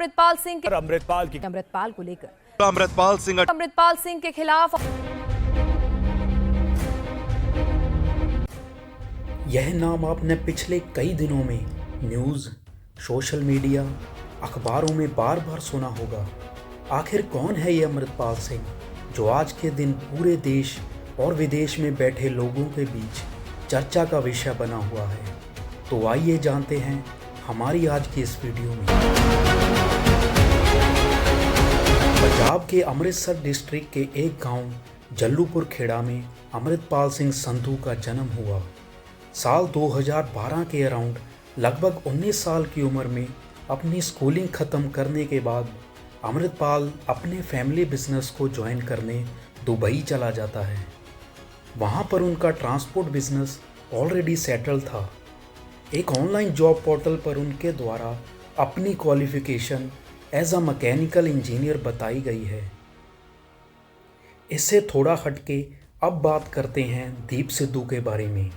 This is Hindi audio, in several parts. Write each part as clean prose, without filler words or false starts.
अमृतपाल को लेकर अमृतपाल सिंह के खिलाफ यह नाम आपने पिछले कई दिनों में न्यूज़, सोशल मीडिया, अखबारों में बार बार सुना होगा। आखिर कौन है ये अमृतपाल सिंह जो आज के दिन पूरे देश और विदेश में बैठे लोगों के बीच चर्चा का विषय बना हुआ है? तो आइए जानते हैं हमारी आज की इस वीडियो में। पंजाब के अमृतसर डिस्ट्रिक्ट के एक गांव जल्लूपुर खेड़ा में अमृतपाल सिंह संधू का जन्म हुआ। साल 2012 के अराउंड लगभग 19 साल की उम्र में अपनी स्कूलिंग ख़त्म करने के बाद अमृतपाल अपने फैमिली बिजनेस को ज्वाइन करने दुबई चला जाता है। वहाँ पर उनका ट्रांसपोर्ट बिजनेस ऑलरेडी सेटल था। एक ऑनलाइन जॉब पोर्टल पर उनके द्वारा अपनी qualification as a mechanical engineer बताई गई है। इससे थोड़ा हटके अब बात करते हैं दीप सिद्धू के बारे में,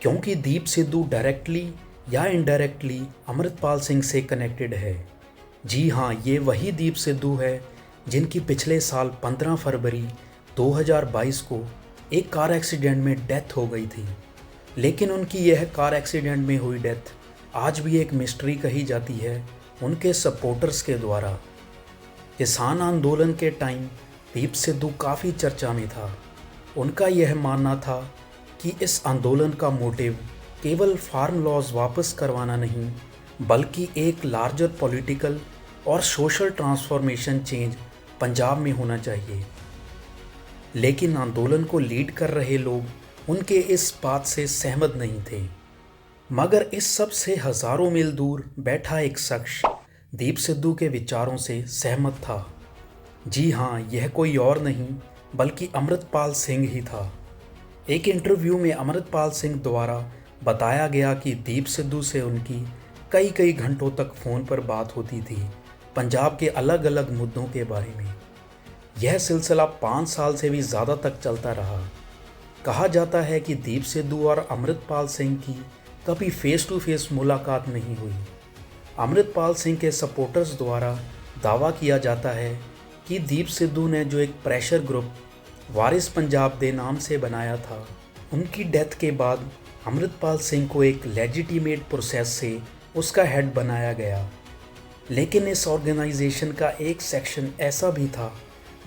क्योंकि दीप सिद्धू डायरेक्टली या इनडायरेक्टली अमृतपाल सिंह से कनेक्टेड है। जी हाँ, ये वही दीप सिद्धू है जिनकी पिछले साल 15 फरवरी 2022 को एक कार एक्सीडेंट में डेथ हो गई थी। लेकिन उनकी यह कार एक्सीडेंट में हुई डेथ आज भी एक मिस्ट्री कही जाती है उनके सपोर्टर्स के द्वारा। किसान आंदोलन के टाइम दीप सिद्धू काफ़ी चर्चा में था। उनका यह मानना था कि इस आंदोलन का मोटिव केवल फार्म लॉज वापस करवाना नहीं, बल्कि एक लार्जर पॉलिटिकल और सोशल ट्रांसफॉर्मेशन चेंज पंजाब में होना चाहिए। लेकिन आंदोलन को लीड कर रहे लोग उनके इस बात से सहमत नहीं थे। मगर इस सब से हज़ारों मील दूर बैठा एक शख्स दीप सिद्धू के विचारों से सहमत था। जी हाँ, यह कोई और नहीं बल्कि अमृतपाल सिंह ही था। एक इंटरव्यू में अमृतपाल सिंह द्वारा बताया गया कि दीप सिद्धू से उनकी कई घंटों तक फ़ोन पर बात होती थी पंजाब के अलग अलग मुद्दों के बारे में। यह सिलसिला 5 साल से भी ज़्यादा तक चलता रहा। कहा जाता है कि दीप सिद्धू और अमृतपाल सिंह की कभी फेस टू फेस मुलाकात नहीं हुई। अमृतपाल सिंह के सपोर्टर्स द्वारा दावा किया जाता है कि दीप सिद्धू ने जो एक प्रेशर ग्रुप वारिस पंजाब दे नाम से बनाया था, उनकी डेथ के बाद अमृतपाल सिंह को एक लेजिटिमेट प्रोसेस से उसका हेड बनाया गया। लेकिन इस ऑर्गेनाइजेशन का एक सेक्शन ऐसा भी था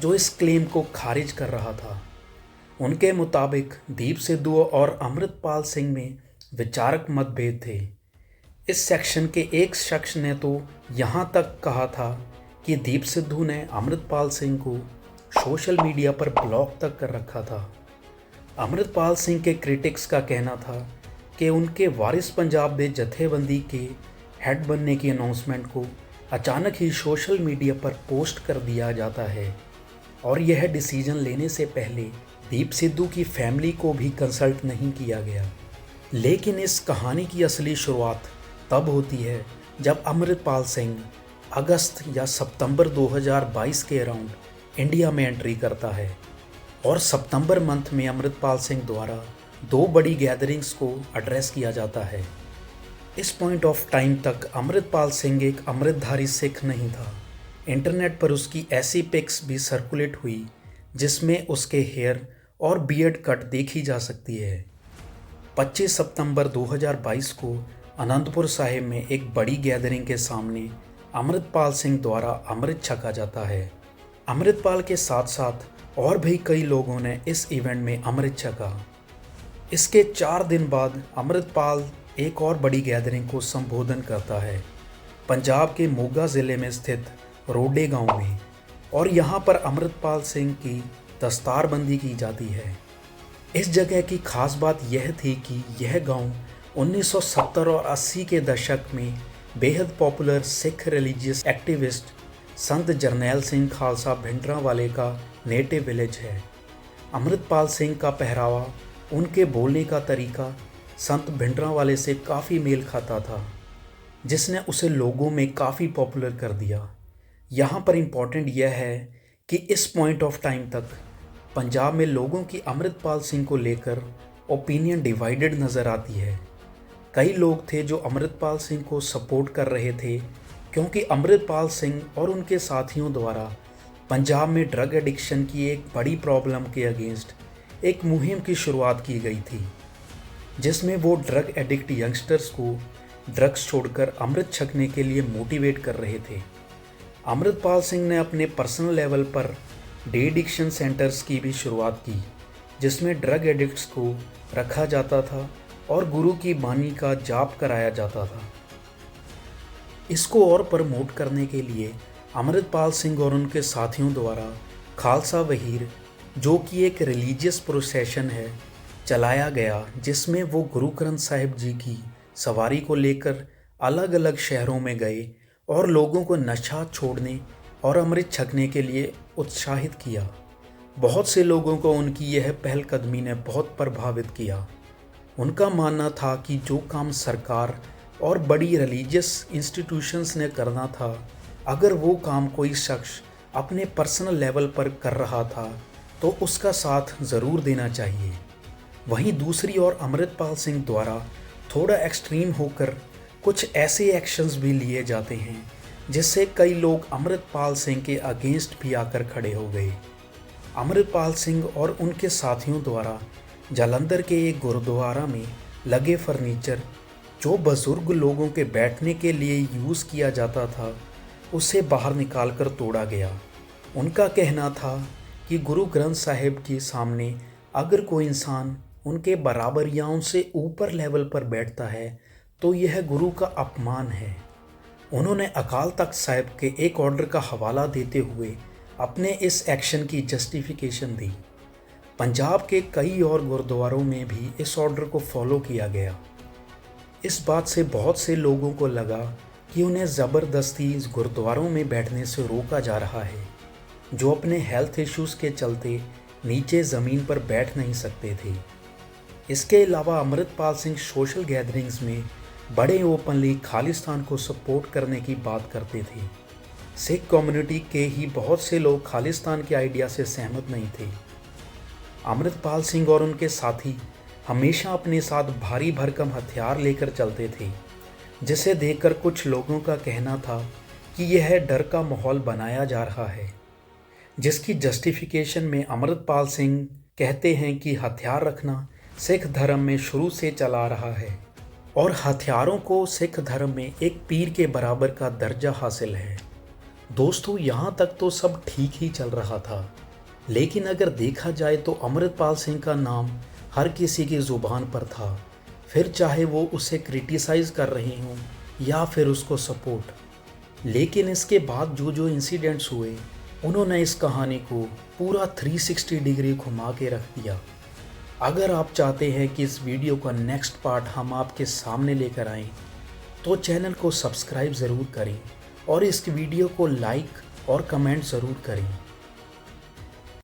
जो इस क्लेम को खारिज कर रहा था। उनके मुताबिक दीप सिद्धू और अमृतपाल सिंह में विचारक मतभेद थे। इस सेक्शन के एक शख्स ने तो यहाँ तक कहा था कि दीप सिद्धू ने अमृतपाल सिंह को सोशल मीडिया पर ब्लॉक तक कर रखा था। अमृतपाल सिंह के क्रिटिक्स का कहना था कि उनके वारिस पंजाब दे जथेबंदी के हेड बनने की अनाउंसमेंट को अचानक ही सोशल मीडिया पर पोस्ट कर दिया जाता है और यह डिसीजन लेने से पहले दीप सिद्धू की फैमिली को भी कंसल्ट नहीं किया गया। लेकिन इस कहानी की असली शुरुआत तब होती है जब अमृतपाल सिंह अगस्त या सितंबर 2022 के अराउंड इंडिया में एंट्री करता है और सितंबर मंथ में अमृतपाल सिंह द्वारा 2 बड़ी गैदरिंग्स को एड्रेस किया जाता है। इस पॉइंट ऑफ टाइम तक अमृतपाल सिंह एक अमृतधारी सिख नहीं था। इंटरनेट पर उसकी ऐसी पिक्स भी सर्कुलेट हुई जिसमें उसके हेयर और बियर्ड कट देखी जा सकती है। 25 सितंबर 2022 को अनंतपुर साहिब में एक बड़ी गैदरिंग के सामने अमृतपाल सिंह द्वारा अमृत छका जाता है। अमृतपाल के साथ साथ और भी कई लोगों ने इस इवेंट में अमृत छका। इसके 4 दिन बाद अमृतपाल एक और बड़ी गैदरिंग को संबोधन करता है पंजाब के मोगा ज़िले में स्थित रोडे गांव में, और यहाँ पर अमृतपाल सिंह की दस्तारबंदी की जाती है। इस जगह की खास बात यह थी कि यह गांव 1970 और 80 के दशक में बेहद पॉपुलर सिख रिलीजियस एक्टिविस्ट संत जरनैल सिंह खालसा भिंडरांवाले का नेटिव विलेज है। अमृतपाल सिंह का पहरावा, उनके बोलने का तरीका संत भिंडरांवाले से काफ़ी मेल खाता था, जिसने उसे लोगों में काफ़ी पॉपुलर कर दिया। यहाँ पर इम्पॉर्टेंट यह है कि इस पॉइंट ऑफ टाइम तक पंजाब में लोगों की अमृतपाल सिंह को लेकर ओपिनियन डिवाइडेड नज़र आती है। कई लोग थे जो अमृतपाल सिंह को सपोर्ट कर रहे थे क्योंकि अमृतपाल सिंह और उनके साथियों द्वारा पंजाब में ड्रग एडिक्शन की एक बड़ी प्रॉब्लम के अगेंस्ट एक मुहिम की शुरुआत की गई थी, जिसमें वो ड्रग एडिक्ट यंगस्टर्स को ड्रग्स छोड़कर अमृत छकने के लिए मोटिवेट कर रहे थे। अमृतपाल सिंह ने अपने personal level per day addiction centres की भी शुरुआत की, जिसमें ड्रग एडिक्ट्स को रखा जाता था और गुरु की बानी का जाप कराया जाता था। इसको और प्रमोट करने के लिए अमृतपाल सिंह और उनके साथियों द्वारा खालसा वहीर, जो कि एक रिलीजियस प्रोसेशन है, चलाया गया, जिसमें वो गुरु ग्रंथ साहिब जी की सवारी को लेकर अलग अलग शहरों में गए और लोगों को नशा छोड़ने और अमृत छकने के लिए उत्साहित किया। बहुत से लोगों को उनकी यह पहलकदमी ने बहुत प्रभावित किया। उनका मानना था कि जो काम सरकार और बड़ी रिलीजियस इंस्टीट्यूशंस ने करना था, अगर वो काम कोई शख्स अपने पर्सनल लेवल पर कर रहा था तो उसका साथ ज़रूर देना चाहिए। वहीं दूसरी ओर अमृतपाल सिंह द्वारा थोड़ा एक्सट्रीम होकर कुछ ऐसे एक्शंस भी लिए जाते हैं जिससे कई लोग अमृतपाल सिंह के अगेंस्ट भी आकर खड़े हो गए। अमृतपाल सिंह और उनके साथियों द्वारा जालंधर के एक गुरुद्वारा में लगे फर्नीचर, जो बुजुर्ग लोगों के बैठने के लिए यूज़ किया जाता था, उसे बाहर निकालकर तोड़ा गया। उनका कहना था कि गुरु ग्रंथ साहिब के सामने अगर कोई इंसान उनके बराबर या उनसे ऊपर लेवल पर बैठता है तो यह गुरु का अपमान है। उन्होंने अकाल तख्त साहिब के एक ऑर्डर का हवाला देते हुए अपने इस एक्शन की जस्टिफिकेशन दी। पंजाब के कई और गुरुद्वारों में भी इस ऑर्डर को फॉलो किया गया। इस बात से बहुत से लोगों को लगा कि उन्हें ज़बरदस्ती इस गुरुद्वारों में बैठने से रोका जा रहा है, जो अपने हेल्थ इश्यूज़ के चलते नीचे ज़मीन पर बैठ नहीं सकते थे। इसके अलावा अमृतपाल सिंह सोशल गैदरिंग्स में बड़े ओपनली खालिस्तान को सपोर्ट करने की बात करते थे। सिख कम्युनिटी के ही बहुत से लोग खालिस्तान के आइडिया से सहमत नहीं थे। अमृतपाल सिंह और उनके साथी हमेशा अपने साथ भारी भरकम हथियार लेकर चलते थे, जिसे देखकर कुछ लोगों का कहना था कि यह डर का माहौल बनाया जा रहा है, जिसकी जस्टिफिकेशन में अमृतपाल सिंह कहते हैं कि हथियार रखना सिख धर्म में शुरू से चला रहा है और हथियारों को सिख धर्म में एक पीर के बराबर का दर्जा हासिल है। दोस्तों, यहाँ तक तो सब ठीक ही चल रहा था, लेकिन अगर देखा जाए तो अमृतपाल सिंह का नाम हर किसी की ज़ुबान पर था, फिर चाहे वो उसे क्रिटिसाइज़ कर रहे हों या फिर उसको सपोर्ट। लेकिन इसके बाद जो इंसिडेंट्स हुए, उन्होंने इस कहानी को पूरा 360 डिग्री घुमा के रख दिया। अगर आप चाहते हैं कि इस वीडियो का नेक्स्ट पार्ट हम आपके सामने लेकर आएँ, तो चैनल को सब्सक्राइब ज़रूर करें और इस वीडियो को लाइक और कमेंट ज़रूर करें।